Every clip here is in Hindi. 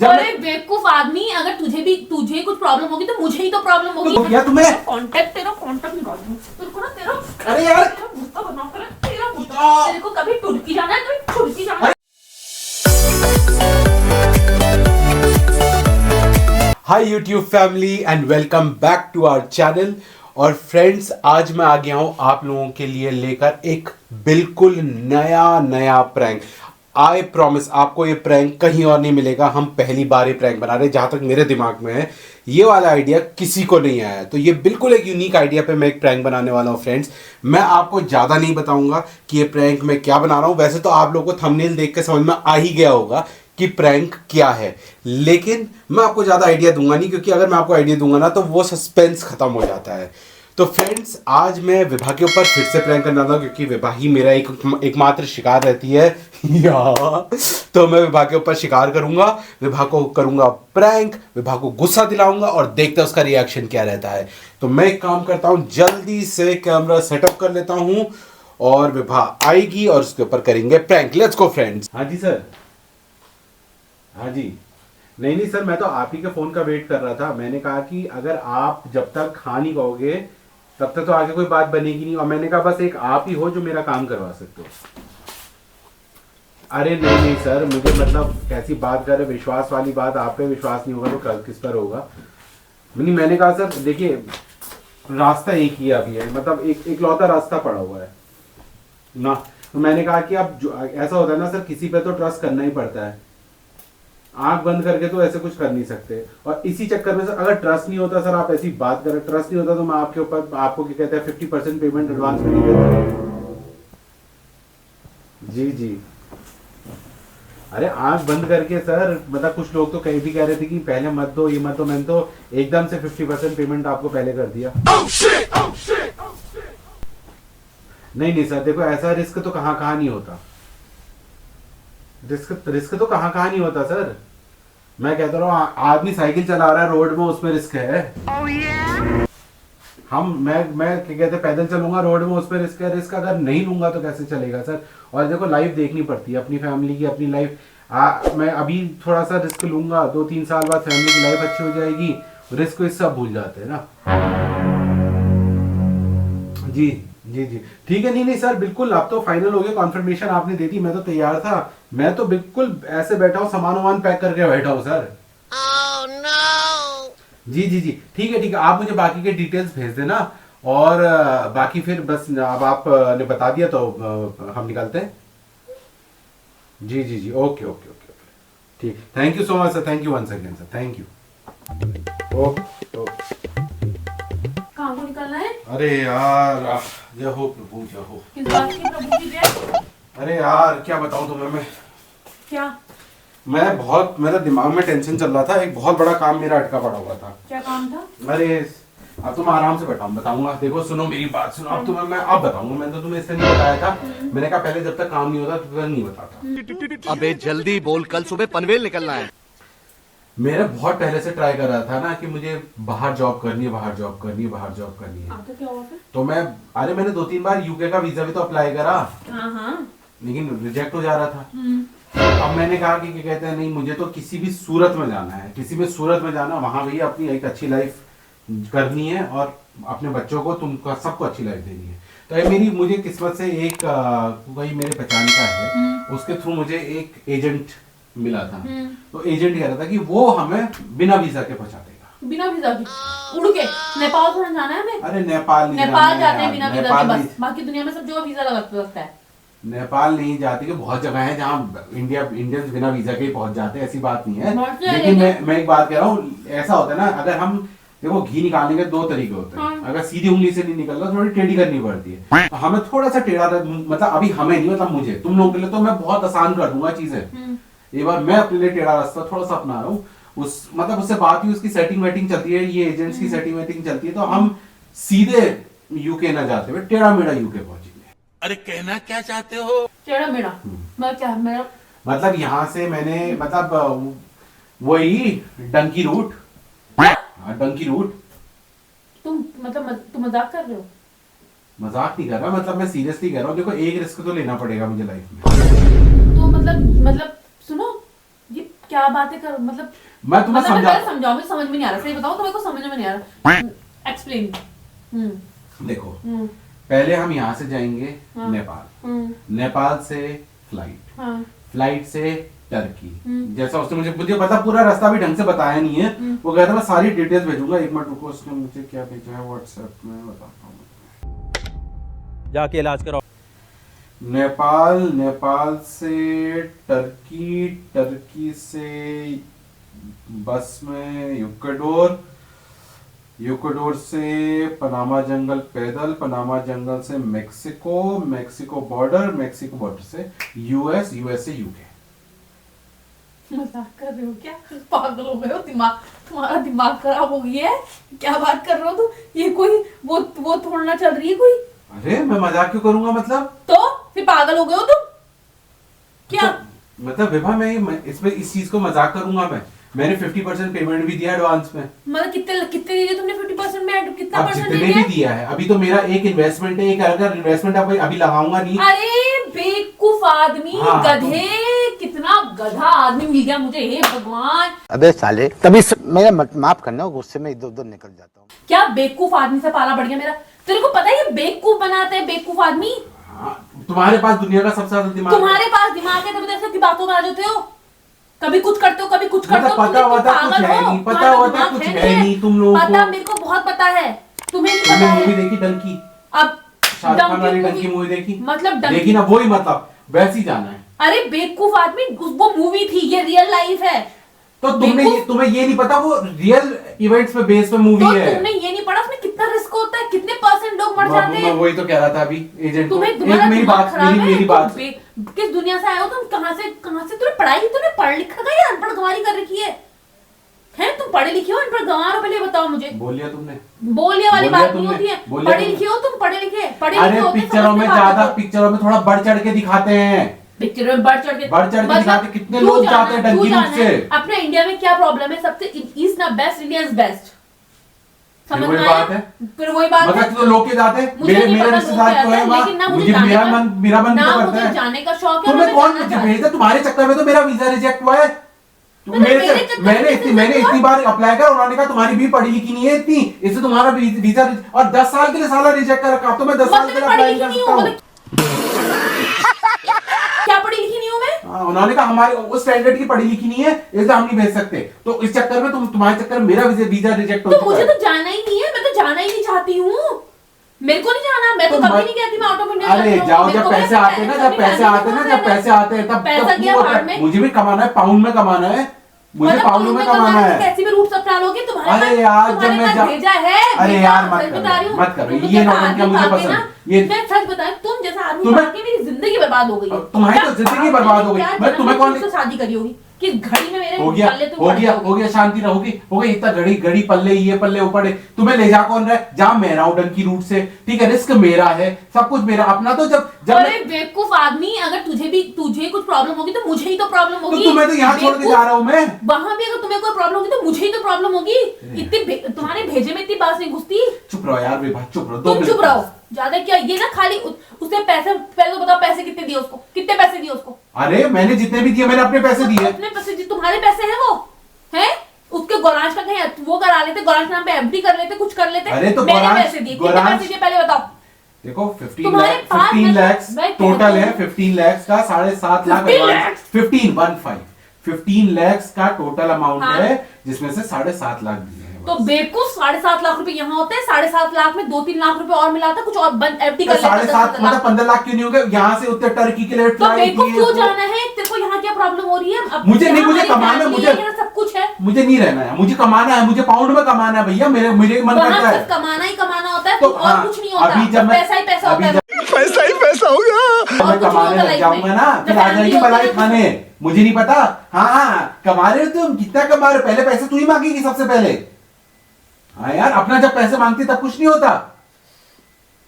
अरे बेवकूफ आदमी, अगर तुझे कुछ प्रॉब्लम होगी तो मुझे ही तो प्रॉब्लम होगी। तो तुम्हें कांटेक्ट निकाल दूं तेरे को ना, तेरा अरे यार तेरा मुद्दा बना कर तेरा मुद्दा। तेरे को कभी तुर्की जाना है, कभी तुर्की जाना है। Hi YouTube family and welcome back to our channel. और फ्रेंड्स, आज मैं आ गया हूं आप लोगों के लिए लेकर एक बिल्कुल नया प्रैंक। आई प्रॉमिस आपको ये प्रैंक कहीं और नहीं मिलेगा। हम पहली बार ये प्रैंक बना रहे हैं, जहां तक मेरे दिमाग में है ये वाला आइडिया किसी को नहीं आया। तो ये बिल्कुल एक यूनिक आइडिया पे मैं एक प्रैंक बनाने वाला हूँ फ्रेंड्स। मैं आपको ज़्यादा नहीं बताऊंगा कि ये प्रैंक मैं क्या बना रहा हूँ। वैसे तो आप लोगों को थंबनेल देख के समझ में आ ही गया होगा कि प्रैंक क्या है, लेकिन मैं आपको ज़्यादा आइडिया दूंगा नहीं, क्योंकि अगर मैं आपको आइडिया दूंगा ना तो वो सस्पेंस खत्म हो जाता है। तो फ्रेंड्स, आज मैं विभा के ऊपर फिर से प्रैंक करना था, क्योंकि विभा ही मेरा एकमात्र शिकार रहती है तो मैं विभा के ऊपर शिकार करूंगा, विभा को करूंगा प्रैंक, विभा को गुस्सा दिलाऊंगा और देखते हैं उसका रिएक्शन क्या रहता है। तो मैं एक काम करता हूं, जल्दी से कैमरा सेटअप कर लेता हूं और विभा आएगी और उसके ऊपर करेंगे प्रैंक। Let's go friends. हाँ जी सर। हाँ जी। नहीं सर, मैं तो आप ही के फोन का वेट कर रहा था। मैंने कहा कि अगर आप जब तक हाँ नहीं कहोगे तब तक तो आगे कोई बात बनेगी नहीं, और मैंने कहा बस एक आप ही हो जो मेरा काम करवा सकते हो। अरे नहीं सर, मुझे मतलब कैसी बात कर रहे, विश्वास वाली बात। आप पे विश्वास नहीं होगा तो किस पर होगा। नहीं, मैंने कहा सर देखिए, रास्ता एक ही अभी है, मतलब एक लौता रास्ता पड़ा हुआ है ना। तो मैंने कहा कि अब ऐसा होता है ना सर, किसी पे तो ट्रस्ट करना ही पड़ता है। आंख बंद करके तो ऐसे कुछ कर नहीं सकते। और इसी चक्कर में सर, अगर ट्रस्ट नहीं होता सर, आप ऐसी बात करें, ट्रस्ट नहीं होता तो मैं आपके ऊपर, आपको क्या कहते हैं, 50% पेमेंट एडवांस में नहीं देता। जी। अरे आंख बंद करके सर, मतलब कुछ लोग तो कहीं भी कह रहे थे कि पहले मत दो, ये मत दो। मैंने तो एकदम से 50% पेमेंट आपको पहले कर दिया। नहीं सर, देखो ऐसा रिस्क तो कहाँ नहीं होता। रिस्क तो कहाँ नहीं होता सर। मैं कहता रहा हूँ, आदमी साइकिल चला रहा है रोड में, उसमें रिस्क है। मैं क्या कहते, पैदल चलूंगा रोड में, उसमें रिस्क है। रिस्क अगर नहीं लूंगा तो कैसे चलेगा सर। और देखो, लाइफ देखनी पड़ती है, अपनी फैमिली की, अपनी लाइफ। मैं अभी थोड़ा सा रिस्क लूंगा, 2-3 साल बाद फैमिली की लाइफ अच्छी हो जाएगी, रिस्क को सब भूल जाते हैं ना। जी ठीक है। नहीं सर, बिल्कुल अब तो फाइनल हो गया, कॉन्फर्मेशन आपने दे दी, मैं तो तैयार था। मैं तो बिल्कुल ऐसे बैठा हूँ, सामान वामान पैक करके बैठा हूँ सर। oh, no. जी ठीक है। आप मुझे बाकी के डिटेल्स भेज देना, और बाकी फिर बस अब आपने बता दिया तो हम निकलते हैं। जी ओके ठीक। Thank you so much sir, thank you once again sir, thank you. Okay. कहाँ को निकलना है? अरे यार, जय हो प्रभु, जय हो। किस बात की प्रभु की जय? अरे यार, क्या बताऊं तुम्हें मैं। क्या? मैं बहुत, मेरा दिमाग में टेंशन चल रहा था। एक बहुत बड़ा काम मेरा अटका पड़ा हुआ था। क्या काम था? अरे अब तुम आराम से बताऊंगा। देखो सुनो मेरी बात, सुनो। अब तुम्हें मैं अब बताऊंगा। मैंने तो तुम्हें इससे नहीं बताया था। मैंने कहा पहले जब तक काम नहीं होता तब तक नहीं बताता। अबे जल्दी बोल, कल सुबह पनवेल निकलना है। मेरा बहुत पहले से ट्राई कर रहा था ना कि मुझे बाहर जॉब करनी है। तो क्या हुआ फिर? तो मैंने 2-3 बार यूके का वीजा भी तो अप्लाई करा, लेकिन रिजेक्ट हो जा रहा था। अब मैंने कहा कि क्या कहते हैं, नहीं मुझे तो किसी भी सूरत में जाना है, वहां भी अपनी एक अच्छी लाइफ करनी है और अपने बच्चों को, तुमको सबको अच्छी लाइफ देनी है। तो मुझे किस्मत से एक कोई मेरे पहचान का है, उसके थ्रू मुझे एक एजेंट मिला था। तो एजेंट कह रहा था कि वो हमें बिना वीजा के पहुंचा देगा। बिना वीजा के? उड़ के नेपाल थोड़ा जाना है हमें? अरे नेपाल जाते हैं बिना वीजा के बस। बाकी दुनिया में सब जो वीजा लगता है। नेपाल नहीं जाती, कि बहुत जगह है जहाँ इंडियंस बिना वीजा के पहुंच जाते हैं, ऐसी बात नहीं है। लेकिन मैं एक बात कह रहा हूँ, ऐसा होता है ना, अगर हम देखो, घी निकालने के 2 तरीके होते हैं। अगर सीधी उंगली से नहीं निकल रहा, थोड़ी टेढ़ी करनी पड़ती है। तो हमें थोड़ा सा टेढ़ा, मतलब अभी हमें नहीं, मतलब मुझे, तुम लोगों के लिए तो मैं बहुत आसान कर दूंगा चीजें। एक बार मैं अपने लिए टेढ़ा रास्ता थोड़ा सा अपना रहा हूँ। मतलब उससे बात हुई, उसकी सेटिंग वेटिंग चलती है, ये एजेंट्स की सेटिंग वेटिंग चलती है, तो हम सीधे यूके ना जाते हुए टेढ़ा मेढ़ा यूके पहुंचेंगे। अरे कहना क्या चाहते हो? टेढ़ा मेढ़ा मेरा मतलब यहाँ से मैंने, मतलब वही डंकी रूट। डंकी रूट। तुम मजाक कर रहे हो? मजाक नहीं कर रहा, मतलब मैं सीरियसली कह रहा हूँ। देखो, एक रिस्क तो लेना पड़ेगा मुझे लाइफ में। तो मतलब सुनो, ये क्या बातें कर मतलब मैं तुम्हें मतलब मैं समझा समझाओ, मुझे समझ में नहीं आ रहा, सही बताओ तो मेरे को समझ में नहीं आ रहा, एक्सप्लेन। देखो, पहले हम यहाँ से जाएंगे हाँ। नेपाल, नेपाल से फ्लाइट, हाँ। फ्लाइट से टर्की। जैसा उसने मुझे पता, पूरा रास्ता भी ढंग से बताया नहीं है। वो कहता मैं सारी डिटेल्स भेजूंगा, एक मिनट रुको, उसने मुझे क्या भेजा है व्हाट्सएप में, बताता हूँ। जाके इलाज कराओ। नेपाल, नेपाल से टर्की, टर्की से बस में इक्वाडोर, इक्वाडोर से पनामा जंगल पैदल, पनामा जंगल से मेक्सिको, मेक्सिको बॉर्डर से यूएस, यूएस से यूके। मजाक कर रहे हो क्या? पागल हो गए हो? दिमाग तुम्हारा दिमाग खराब हो गया है? क्या बात कर रहे हो तुम? ये कोई वो थोड़ना चल रही है कोई? अरे मैं मजाक क्यों करूंगा, मतलब तो फिर पागल हो गए हो तुम क्या? मतलब विभा, मैं इसमें इस चीज को मजाक करूंगा? मैंने 50% पेमेंट भी दिया एडवांस में। मतलब कितने दिए तुमने? 50% में कितना अब परसेंट जितने भी दिया है, अभी तो मेरा एक इन्वेस्टमेंट है, एक अगर इन्वेस्टमेंट अभी लगाऊंगा नहीं। अरे बेवकूफ आदमी, हाँ, गधे, कितना गधा आदमी मिल गया मुझे, हे भगवान। अबे साले, तभी मेरा माफ करना, गुस्से में इधर उधर निकल जाता हूँ। क्या बेवकूफ आदमी से पाला बढ़ गया मेरा? तेरे को पता है ये बेवकूफ बनाते हैं बेवकूफ आदमी? हाँ, तुम्हारे पास दुनिया का सबसे ज्यादा दिमाग तुम्हारे पास दिमाग है तभी तो ऐसी बातों में आ जाते हो। कभी कुछ करते हो, कभी कुछ करते हो। पता तुम होता कुछ पागल है हो, नहीं, पता तुम्हारा होता दिमाग कुछ है है नहीं तुम लोगों को। पता, मेरे को बहुत पता है, तुम्हें नहीं तुमने पता मूवी है। देखी डंकी? अब शाहरुख खान वाली डंकी डंकी मूवी देखी? मतलब डंकी, देखी ना, वही मतलब वैसी जाना है। अरे बेवकूफ आदमी, वो मूवी थी, ये रियल लाइफ है। तो तुम्हें ये नहीं पता वो रियल इवेंट्स पे बेस पे मूवी तो है। तुमने ये नहीं पढ़ा उसमें कितना रिस्क होता है, कितने परसेंट लोग मर जाते मैं हैं? वही तो कह रहा था अभी एजेंट को। तुम्हें तुम्हारा मेरी दिमाग बात, खराब है? मेरी बात। किस दुनिया से आए हो तुम? कहां से तुम्हें पढ़ाई, तुमने पढ़ लिखा का या अनपढ़ गंवारी कर रखी है? हैं तुम पढ़े लिखे हो अनपढ़ गंवार हो? पहले बताओ मुझे। बोल लिया तुमने? बोलिए वाली बोलिया बात नहीं तुमने? होती है। बोलिया पढ़े तुमने? लिखे हो तुम? पढ़े लिखे अरे होते पिक्चरों में समझते ज्यादा, बात को। पिक्चरों में थोड़ा बढ़ चढ़ के दिखाते हैं। पिक्चरों में बढ़ चढ़ के मतलब दिखाते, कितने लोग जाते हैं डंकी रूट से। अपने इंडिया में क्या प्रॉब्लम है? सबसे इज ना बेस्ट, इंडिया इज बेस्ट। समझ में वही आया? बात है। फिर वही बात है। मतलब तो लोग के जाते हैं, मुझे मेरे नहीं मेरे पता रिश्तेदार लोग तो क्या है है, वहाँ, लेकिन ना मुझे जाने मेरा का- मन ना तो करता मुझे है। जाने का शौक है। तुम्हें मैं कौन जाना चाहती हूँ। भेजा? तुम्हारे चक्कर में तो मेरा वीजा रिजेक्ट हुआ है। मेरे चक्कर में मैंने वीजा इतनी बार अप्लाई कर, उन्होंने कहा तुम्हारी भी पढ़ी लिखी नहीं है इतनी, इससे तुम्हारा वीजा और 10 साल के लिए साला रिजेक्ट कर रखा। तो मैं 10 साल के लिए अप्लाई कर सकता हूँ। क्या पढ़ी लिखी नहीं हूँ मैं? उन्होंने कहा हमारे उस स्टैंडर्ड की पढ़ी लिखी नहीं है, इसलिए हम नहीं भेज सकते। तो इस चक्कर में तुम्हारे चक्कर में मेरा वीजा रिजेक्ट हो तो चुका मुझे है। तो जाना ही नहीं है, मैं तो जाना ही नहीं चाहती हूँ। मेरे को नहीं जाना, मैं तो कभी नहीं कहती मैं आउट ऑफ इंडिया अरे जाओ, जब पैसे आते हैं ना, जब पैसे आते हैं ना, जब पैसे आते हैं तब पैसा गया भाड़ में। मुझे भी कमाना है, पाउंड में कमाना है, मुझे पाउंड में कमाना है। कैसे भी रूप अपना लोगे? तुम्हारे अरे यार, जब मैं भेजा है। अरे यार मत करो, ये नौटंकियां मुझे पसंद। ये मैं सच बताऊं, तुम जैसा आदमी तुम्हें- पाके मेरी जिंदगी बर्बाद हो गई है। तुम्हारी तो जिंदगी बर्बाद हो गई। मैं तुम्हें कौन शादी करी होगी? किस घड़ी में मेरे हो गया, पल्ले तुम पड़ जाओगे? हो गया, शांति रहोगी, हो गई। इतना घड़ी पल्ले, ये पल्ले ऊपर, तुम्हें ले जा कौन रहा है? जा मैं रहा हूं डंकी रूट से, ठीक है, रिस्क मेरा है, सब कुछ मेरा अपना। तो जब अरे बेवकूफ आदमी, अगर तुझे कुछ प्रॉब्लम होगी तो मुझे ही तो प्रॉब्लम तो होगी। तुम्हें तो यहाँ छोड़ के जा रहा हूं मैं। वहां भी अगर तुम्हें कोई प्रॉब्लम होगी तो मुझे ही तो प्रॉब्लम होगी। तुम्हारे भेजे में इतनी बात नहीं घुसती। चुप रहो यार बेबा, चुप रहो, 2 तुम मिनट चुप रहो ज्यादा। क्या ये ना खाली उसने पैसे, पहले तो बताओ पैसे कितने दिए उसको? कितने पैसे दिए उसको? अरे मैंने जितने भी दिए, मैंने अपने पैसे दिए। अपने पैसे? तुम्हारे पैसे हैं वो? हैं? उसके गौरांश का कहीं वो करा लेते, गौरांश नाम पे एफडी कर लेते, कुछ कर लेते। अरे तो मैंने गौरांश- पैसे दिए, कितने गौरांश- पैसे दिए पहले बताओ? देखो 15 तुम्हारे लाख, पास 15 लाख मैं टोटल कहती है। हूँ। 15 लाख का 7.5 लाख 15 लाख? 15 लाख का टोटल अमाउंट हाँ। है, जिसमें से 7.5 लाख दिए हैं तो बस। बेवकूफ, 7.5 लाख रुपए यहाँ होते हैं, 7.5 लाख में 2-3 लाख रुपए और मिला था, कुछ और एफडी तो कर लेता। 7.5 मतलब 15 लाख क्यों नहीं हो गए? यहाँ से उत्तर टर्की के लिए तो फ्लाइट बेवकूफ की है क्यों उसको। जाना है? तेरे को यहाँ क्या प्रॉब्लम हो रही है? अब मुझे नहीं, यहाँ मुझे हमारी कमाना है, family मुझे- यहाँ सब कुछ है। मुझे नहीं रहना है, मुझे कमाना है, मुझे पाउंड में कमाना है भैया, मेरे मन वहाँ करता है। सिर्फ कमाना ही कमाना होता है, तो और हाँ, कुछ नहीं होता। अभी जब मैं- पैसा ही पैसा अभी होता है। पैसा ही पैसा होगा। जब मैं कुछ नहीं कमाने होता लग life जाऊंगा में। ना, फिर आ family जाएगी होती मलाई है। खाने। मुझे नहीं पता। हाँ, कमा रहे हो तुम, कितना कमा रहे हो? पहले पैसे तू ही मांगेगी सबसे पहले। हाँ यार, अपना जब पैसे मांगती तब कुछ नहीं होता।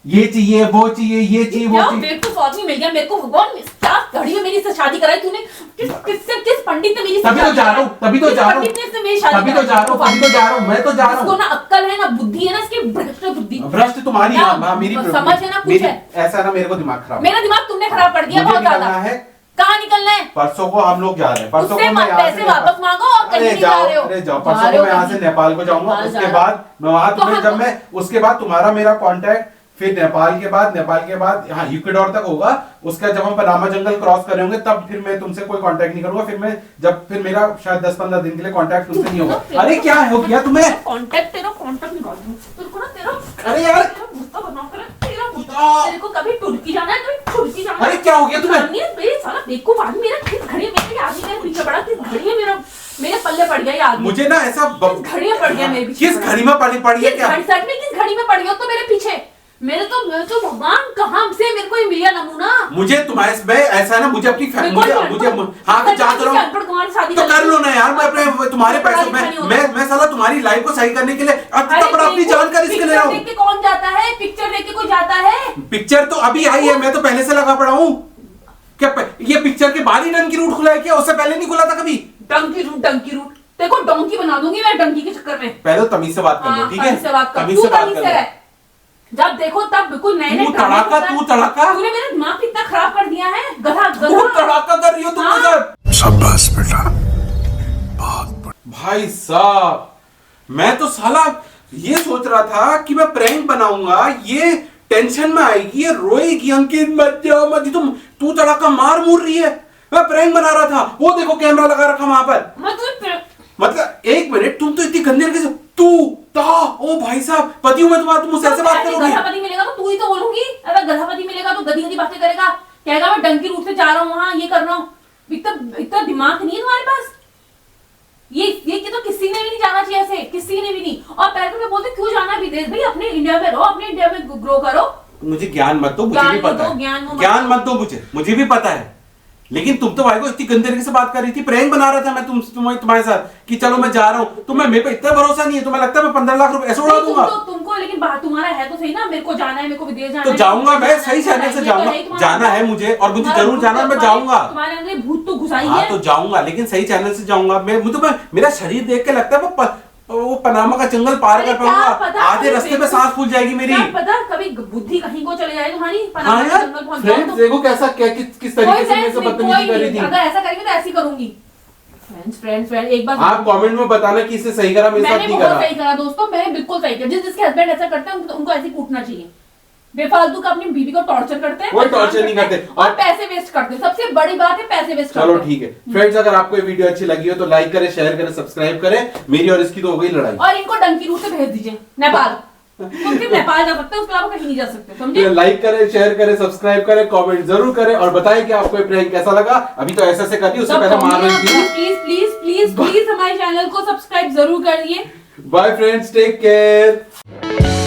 ये चाहिए, वो चाहिए, ये चाहिए, वो क्या चाहिए। बेवकूफ आदमी मिल गया मेरे को भगवान। क्या घड़ी में मेरी से शादी कराई तूने? किस पंडित ने मेरी से तभी तो शादी जा रहा कराई? हूँ, तभी तो किस जा रहा हूँ, पंडित ने इससे मेरी शादी तभी तो कराई? जा रहा हूँ, तभी तो जा रहा हूँ, मैं तो जा रहा इसको हूँ। ना अक्कल है ना बुद्धि है ना, इसकी भ्रष्ट बुद्धि। भ्रष्ट तुम्हारी ना, हाँ, मेरी समझ है ना, कुछ मेरी- है। ऐसा ना, मेरे को दिमाग खराब मेरा दिमाग तुमने खराब कर दिया मुझे बहुत निकलना ज्यादा। है। कहाँ निकलना है? परसों को हम लोग जा रहे हैं। परसों उससे को मैं यहाँ पैसे से वापस मांगो और कहीं नहीं जा रहे हो। अरे जाओ, परसों को मैं यहाँ से नेपाल को जाऊंगा। नेपाल जा उसके रहा बाद मैं वहां तो तुम्हें हम- जब मैं उसके बाद तुम्हारा मेरा कांटेक्ट फिर नेपाल के बाद यहाँ इक्वेडोर तक होगा। उसका जब हम पनामा जंगल क्रॉस कर रहे होंगे तब फिर मैं तुमसे कोई कांटेक्ट नहीं करूंगा। फिर मेरा शायद 10-15 दिन के लिए कांटेक्ट तुमसे नहीं होगा। अरे क्या हो गया तुम्हें? कांटेक्ट निकाल दूं तेरे को ना, तेरा अरे यार तेरा गुस्सा बना कर तेरा गुस्सा। तेरे को कभी तुर्की जाना है, कभी तुर्की जाना है। अरे क्या हो गया तुम्हें? मेरे साला बेवकूफ आदमी, मेरा किस घड़ी मेरे आदमी मेरे पीछे पड़ा, किस घड़ी में मेरे पल्ले पड़ गया ये आदमी। मुझे ना ऐसा किस घड़ी में पड़ गया मेरे पीछे? किस घड़ी में पड़ी है क्या? सच में किस घड़ी में पड़ गया तो मेरे पीछे? मेरे तो भगवान कहाँ से मेरे को ये मिला नमूना। मुझे तुम्हारे में ऐसा ना, मुझे अपनी मुझे हाँ तो जा तो रहा हूँ तो कर लो ना यार। मैं अपने तुम्हारे पैसों में मैं साला तुम्हारी लाइफ को सही करने के लिए इतना बड़ा अपनी जान का रिस्क ले रहा हूँ। कौन जाता है? पिक्चर देख के कोई जाता है? पिक्चर तो अभी आई है, मैं तो पहले से लगा पड़ा हूँ। क्या ये पिक्चर के बाद ही डंकी रूट खुला है क्या? उससे पहले नहीं खुला था कभी? डंकी रूट देखो, डंकी बना दूंगी मैं डंकी के चक्कर में। पहले तमीज से बात कर लो, ठीक है? तमीज से बात कर। तमीज से बात कर लो। जब देखो तब बिल्कुल नए तू तड़ाका तूने मेरा दिमाग कितना खराब कर दिया है, गधा तू तड़ाका कर रही हो तुम हाँ। इधर। शाबाश बेटा। भाई साहब, मैं तो साला ये सोच रहा था कि मैं प्रैंक बनाऊंगा, ये टेंशन में आएगी, ये रोएगी, अंकित मत जाओ मत, तू तड़ाका मार मुर रही है। मैं प्रैंक बना रहा था, वो देखो कैमरा लगा रखा वहां पर। मतलब एक मिनट, तुम तो इतनी गंदे तरीके से ओ भाई साहब, पति हूं मैं तुम्हारा, तुम मुझसे ऐसे बात करोगी? गधापति मिलेगा तो तू ही तो बोलूंगी। अगर गधापति मिलेगा तो गधी गधी बातें करेगा, कहेगा मैं डंकी रूट से जा रहा हूँ वहां, ये कर रहा हूँ। इतना दिमाग नहीं है तुम्हारे पास। ये कि तो किसी ने भी नहीं जाना चाहिए ऐसे, किसी ने भी नहीं। और पहले तो मैं बोलती क्यों जाना है विदेश? भाई अपने इंडिया में रहो, अपने इंडिया में ग्रो करो। मुझे ज्ञान मत दो, मुझे भी पता है। ज्ञान मत दो मुझे भी पता है। लेकिन तुम तो भाई को इतनी गंदे तरीके से बात कर रही थी। प्रैंक बना रहा था मैं तुम्हारे साथ कि चलो मैं जा रहा हूँ। तुम्हें मेरे पे इतना भरोसा नहीं है? तुम्हें लगता है मैं 15 लाख रुपए ऐसे उड़ा दूंगा? तुमको लेकिन बात तुम्हारा है तो सही ना, मेरे को जाना है, मेरे को विदेश जाना है। तो जाऊंगा मैं, सही चैनल से जाऊंगा। जाना है मुझे और मुझे जरूर जाना है, मैं जाऊंगा। तुम्हारे अंदर भूत तो घुसाई है। हाँ तो जाऊंगा, लेकिन सही चैनल से जाऊंगा। मेरा शरीर देख के लगता है वो पनामा का जंगल पार कर पाऊंगा। आधे रास्ते पे सांस फूल जाएगी मेरी। क्या पता कभी बुद्धि कहीं को चले जाए तुम्हारी। हाँ यार, फ्रेंड्स देखो कैसा किस तरीके से मेरे से बदतमीजी कर रही थी। अगर ऐसा करेंगे तो ऐसी करूंगी। फ्रेंड्स एक बार आप कमेंट में बताना कि इससे सही करा, मेरे साथ नहीं करा। मैंने सही करा दोस्तों, मैंने बिल्कुल सही किया। जिसके हस्बैंड ऐसा करते हैं उनको ऐसे कूटना चाहिए। बेफालतू का अपनी बीवी को टॉर्चर करते हैं, कोई टॉर्चर नहीं करते और पैसे वेस्ट करते हैं। सबसे बड़ी बात है पैसे वेस्ट करते हैं। चलो ठीक है फ्रेंड्स, अगर आपको ये वीडियो अच्छी लगी हो तो लाइक करें, शेयर करें, सब्सक्राइब करें। मेरी और इसकी तो हो गई लड़ाई। और इनको डंकी रूट से भेज दीजिए नेपाल। तुम सिर्फ नेपाल जा सकते हो, उसके अलावा कहीं नहीं जा सकते, समझे? लाइक करें, शेयर करें, सब्सक्राइब करें, कमेंट जरूर करें और बताएं कि आपको ये प्रैंक कैसा लगा। अभी तो ऐसे कर दी, उससे पहले मार रही थी। प्लीज हमारे चैनल को सब्सक्राइब जरूर करिए। Bye friends, take care.